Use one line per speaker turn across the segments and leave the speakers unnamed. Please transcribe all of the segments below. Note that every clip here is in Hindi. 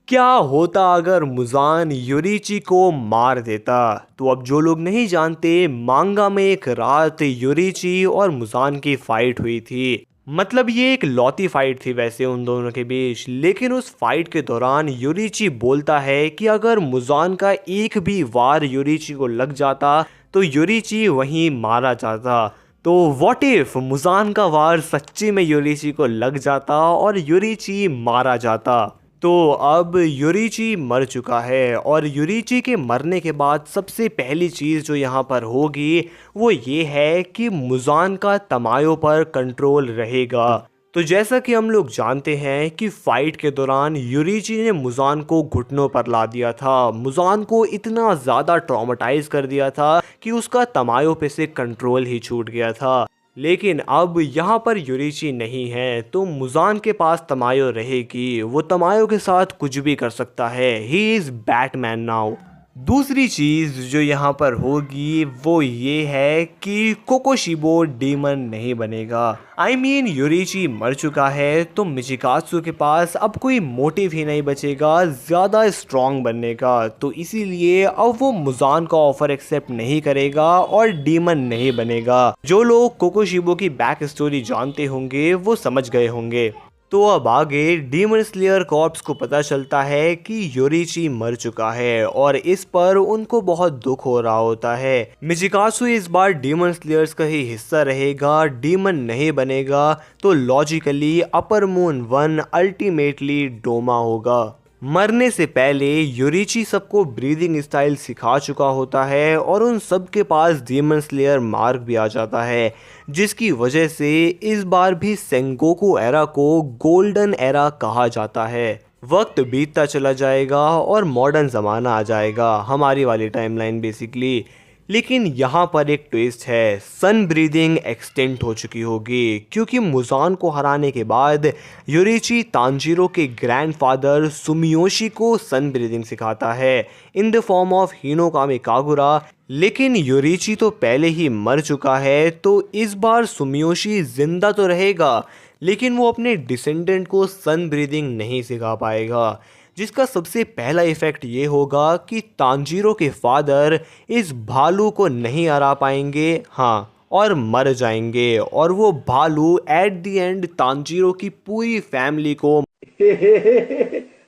क्या होता अगर मुजान योरिची को मार देता। तो अब जो लोग नहीं जानते, मांगा में एक रात योरिची और मुजान की फाइट हुई थी। मतलब ये एक लौती फाइट थी वैसे उन दोनों के बीच, लेकिन उस फाइट के दौरान योरिची बोलता है कि अगर मुजान का एक भी वार योरिची को लग जाता तो योरिची वहीं मारा जाता। तो व्हाट इफ मुजान का वार सच्ची में योरिची को लग जाता और योरिची मारा जाता। तो अब योरिची मर चुका है और योरिची के मरने के बाद सबसे पहली चीज़ जो यहाँ पर होगी वो ये है कि मुजान का तमायो पर कंट्रोल रहेगा। तो जैसा कि हम लोग जानते हैं कि फाइट के दौरान योरिची ने मुजान को घुटनों पर ला दिया था। मुजान को इतना ज़्यादा ट्रॉमेटाइज कर दिया था कि उसका तमायो पे से कंट्रोल ही छूट गया था। लेकिन अब यहाँ पर योरिची नहीं है तो मुजान के पास तमायो रहेगी। वो तमायो के साथ कुछ भी कर सकता है। He is Batman now. दूसरी चीज़ जो यहाँ पर होगी वो ये है कि कोकोशिबो डीमन नहीं बनेगा। आई मीन योरिची मर चुका है तो मिचिकात्सु के पास अब कोई मोटिव ही नहीं बचेगा ज़्यादा स्ट्रॉन्ग बनने का। तो इसीलिए अब वो मुजान का ऑफर एक्सेप्ट नहीं करेगा और डीमन नहीं बनेगा। जो लोग कोकोशिबो की बैक स्टोरी जानते होंगे वो समझ गए होंगे। तो अब आगे डीमन स्लेयर कॉर्प्स को पता चलता है कि योरिची मर चुका है और इस पर उनको बहुत दुख हो रहा होता है। मिचिकात्सु इस बार डीमन स्लेयर्स का ही हिस्सा रहेगा, डीमन नहीं बनेगा। तो logically upper moon 1 ultimately Doma होगा। मरने से पहले योरिची सबको ब्रीदिंग स्टाइल सिखा चुका होता है और उन सब के पास डीमन स्लेयर मार्क भी आ जाता है, जिसकी वजह से इस बार भी सेंगोकू एरा को गोल्डन एरा कहा जाता है। वक्त बीतता चला जाएगा और मॉडर्न ज़माना आ जाएगा, हमारी वाली टाइमलाइन बेसिकली। लेकिन यहाँ पर एक ट्विस्ट है, सन ब्रीदिंग एक्सटेंट हो चुकी होगी क्योंकि मुजान को हराने के बाद योरिची तांजीरो के ग्रैंडफादर सुमियोशी को सन ब्रीदिंग सिखाता है in the form of Hinokami Kagura. लेकिन योरिची तो पहले ही मर चुका है तो इस बार सुमियोशी जिंदा तो रहेगा लेकिन वो अपने डिसेंडेंट को सन ब्रीदिंग नहीं सिखा पाएगा, जिसका सबसे पहला इफेक्ट ये होगा कि तांजीरो के फादर इस भालू को नहीं हरा पाएंगे, हाँ, और मर जाएंगे। और वो भालू एट द एंड तांजीरो की पूरी फैमिली को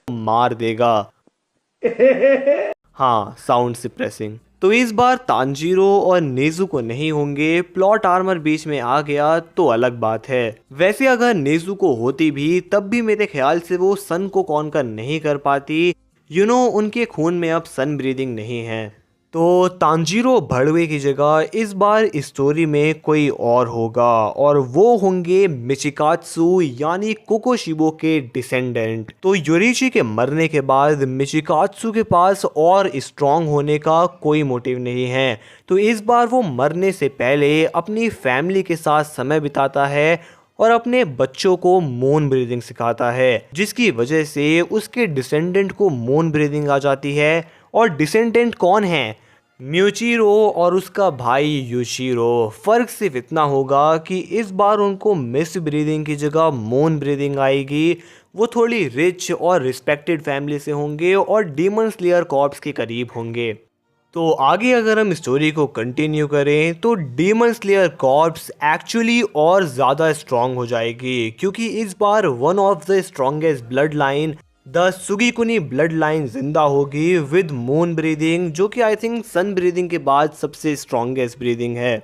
मार देगा। हाँ, साउंड सिप्रेसिंग। तो इस बार तांजीरो और नेजुको नहीं होंगे। प्लॉट आर्मर बीच में आ गया तो अलग बात है। वैसे अगर नेजुको होती भी तब भी मेरे ख्याल से वो सन को कॉन्कर नहीं कर पाती। उनके खून में अब सन ब्रीदिंग नहीं है। तो तांजीरो भड़वे की जगह इस बार स्टोरी में कोई और होगा और वो होंगे मिचिकात्सु यानी कोकोशिबो के डिसेंडेंट। तो योरिची के मरने के बाद मिचिकात्सु के पास और स्ट्रॉन्ग होने का कोई मोटिव नहीं है। तो इस बार वो मरने से पहले अपनी फैमिली के साथ समय बिताता है और अपने बच्चों को मून ब्रीदिंग सिखाता है, जिसकी वजह से उसके डिसेंडेंट को मून ब्रीदिंग आ जाती है। और डिसेंडेंट कौन है? म्यूचिरो और उसका भाई यूशिरो। फ़र्क सिर्फ इतना होगा कि इस बार उनको मिस ब्रीदिंग की जगह मून ब्रीदिंग आएगी। वो थोड़ी रिच और रिस्पेक्टेड फैमिली से होंगे और डीमन स्लेयर कॉर्प्स के करीब होंगे। तो आगे अगर हम स्टोरी को कंटिन्यू करें तो डीमन स्लेयर कॉर्प्स एक्चुअली और ज़्यादा स्ट्रॉन्ग हो जाएगी क्योंकि इस बार one of the strongest blood line the Sugikuni blood line जिंदा होगी विद मून ब्रीदिंग, जो कि आई थिंक सन ब्रीदिंग के बाद सबसे स्ट्रॉन्गेस्ट ब्रीदिंग है।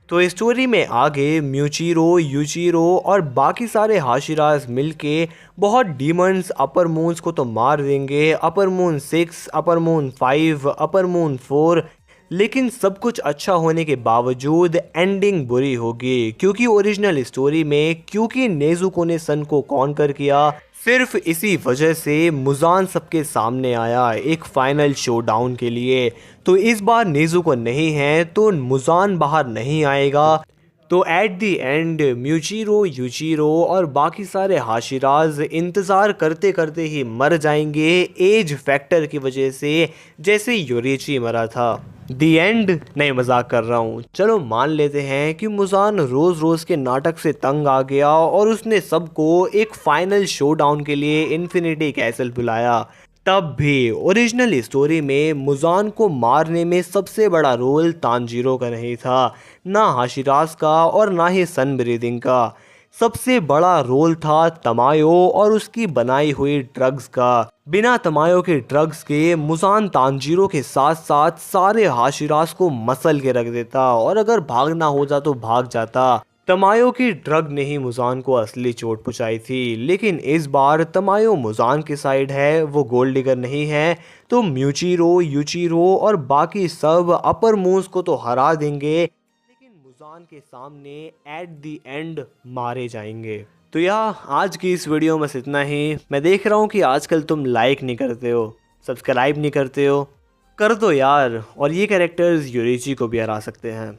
तो स्टोरी में आगे म्यूचिरो, यूचिरो और बाकी सारे हाशिरास मिलके बहुत डीमंस अपर मून्स को तो मार देंगे। Upper moon 6, upper moon 5, upper moon 4। लेकिन सब कुछ अच्छा होने के बावजूद एंडिंग बुरी होगी क्योंकि ओरिजिनल स्टोरी में क्योंकि नेजुको ने सन को कॉन्कर किया, सिर्फ इसी वजह से मुजान सबके सामने आया एक फाइनल शोडाउन के लिए। तो इस बार नेजुको नहीं है तो मुजान बाहर नहीं आएगा। तो एट द एंड म्यूचिरो, यूचिरो और बाकी सारे हाशिराज इंतज़ार करते करते ही मर जाएंगे एज फैक्टर की वजह से, जैसे योरिची मरा था। दी एंड? नहीं, मजाक कर रहा हूँ। चलो मान लेते हैं कि मुजान रोज़ रोज़ के नाटक से तंग आ गया और उसने सबको एक फाइनल शो डाउन के लिए इन्फिनिटी कैसल बुलाया। तब भी ओरिजिनल स्टोरी में मुजान को मारने में सबसे बड़ा रोल तानजीरो का नहीं था, ना हाशिराज का और ना ही सन ब्रीदिंग का। सबसे बड़ा रोल था तमायो और उसकी बनाई हुई ड्रग्स का। बिना तमायो के ड्रग्स के मुजान तानजीरो के साथ साथ सारे हाशिराज को मसल के रख देता और अगर भागना हो जा तो भाग जाता। तमायो की ड्रग ने ही मुजान को असली चोट पहुंचाई थी, लेकिन इस बार तमायो मुजान की साइड है, वो गोल्ड डिगर नहीं है। तो म्यूचिरो, यूचिरो और बाकी सब अपर मूव्स को तो हरा देंगे, लेकिन मुजान के सामने एट द एंड मारे जाएंगे। तो यार आज की इस वीडियो में इतना ही। मैं देख रहा हूँ कि आजकल तुम लाइक नहीं करते हो, सब्सक्राइब नहीं करते हो, कर दो यार। और ये कैरेक्टर्स यूरिची को भी हरा सकते हैं।